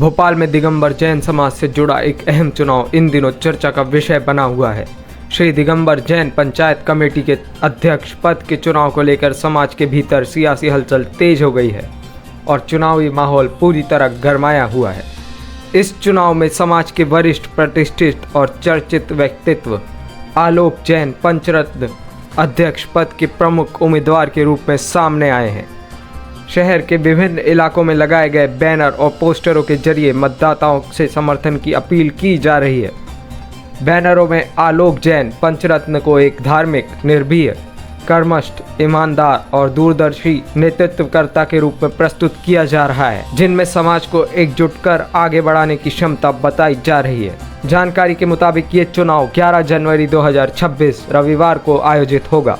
भोपाल में दिगंबर जैन समाज से जुड़ा एक अहम चुनाव इन दिनों चर्चा का विषय बना हुआ है। श्री दिगंबर जैन पंचायत कमेटी के अध्यक्ष पद के चुनाव को लेकर समाज के भीतर सियासी हलचल तेज हो गई है और चुनावी माहौल पूरी तरह गरमाया हुआ है। इस चुनाव में समाज के वरिष्ठ, प्रतिष्ठित और चर्चित व्यक्तित्व आलोक जैन पंचरत्न अध्यक्ष पद के प्रमुख उम्मीदवार के रूप में सामने आए हैं। शहर के विभिन्न इलाकों में लगाए गए बैनर और पोस्टरों के जरिए मतदाताओं से समर्थन की अपील की जा रही है। बैनरों में आलोक जैन पंचरत्न को एक धार्मिक, निर्भीक, कर्मठ, ईमानदार और दूरदर्शी नेतृत्वकर्ता के रूप में प्रस्तुत किया जा रहा है, जिनमें समाज को एकजुट कर आगे बढ़ाने की क्षमता बताई जा रही है। जानकारी के मुताबिक ये चुनाव 11 जनवरी 2026 रविवार को आयोजित होगा।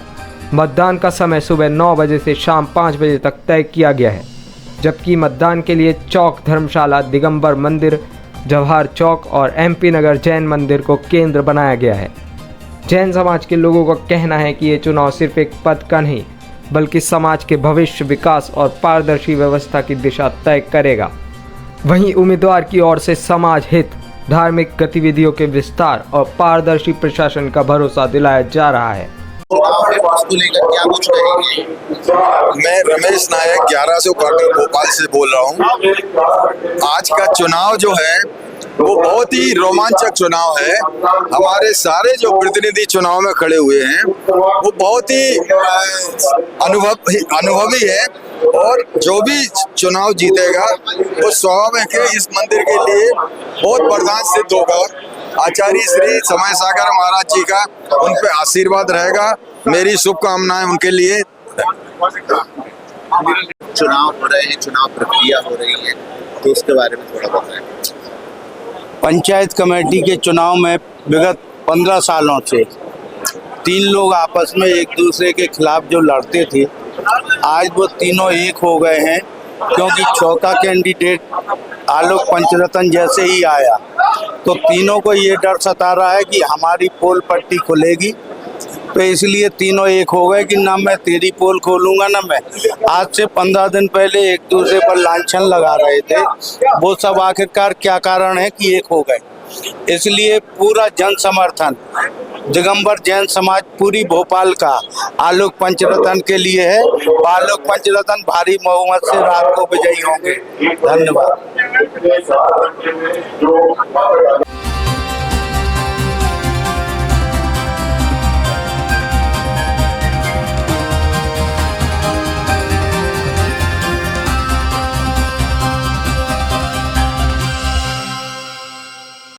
मतदान का समय सुबह 9 बजे से शाम 5 बजे तक तय किया गया है, जबकि मतदान के लिए चौक धर्मशाला, दिगंबर मंदिर, जवाहर चौक और MP नगर जैन मंदिर को केंद्र बनाया गया है। जैन समाज के लोगों का कहना है कि ये चुनाव सिर्फ एक पद का नहीं, बल्कि समाज के भविष्य, विकास और पारदर्शी व्यवस्था की दिशा तय करेगा। वहीं उम्मीदवार की ओर से समाज हित, धार्मिक गतिविधियों के विस्तार और पारदर्शी प्रशासन का भरोसा दिलाया जा रहा है। उसको लेकर क्या कुछ कहेंगे? मैं रमेश नायक 1100 क्वार्टर भोपाल से बोल रहा हूँ। आज का चुनाव जो है वो बहुत ही रोमांचक चुनाव है। हमारे सारे जो प्रतिनिधि चुनाव में खड़े हुए हैं वो बहुत ही अनुभवी है और जो भी चुनाव जीतेगा वो स्वाभाविक है इस मंदिर के लिए बहुत वरदान सिद्ध होगा। आचार्य श्री समय सागर महाराज जी का उन पे आशीर्वाद रहेगा। मेरी शुभकामनाएं उनके लिए। चुनाव हो रहे हैं, चुनाव प्रक्रिया हो रही है, तो उसके बारे में थोड़ा बताएं। पंचायत कमेटी के चुनाव में विगत 15 सालों से 3 लोग आपस में एक दूसरे के खिलाफ जो लड़ते थे, आज वो तीनों एक हो गए हैं, क्योंकि चौथा कैंडिडेट आलोक पंचरत्न जैसे ही आया तो तीनों को ये डर सता रहा है कि हमारी पोल पट्टी खुलेगी, तो इसलिए तीनों एक हो गए कि ना मैं तेरी पोल खोलूंगा ना मैं। आज से 15 दिन पहले एक दूसरे पर लांछन लगा रहे थे, वो सब आखिरकार क्या कारण है कि एक हो गए। इसलिए पूरा जन समर्थन दिगंबर जैन समाज पूरी भोपाल का आलोक पंचरत्न के लिए है। आलोक पंचरत्न भारी बहुमत से रात को विजयी होंगे। धन्यवाद।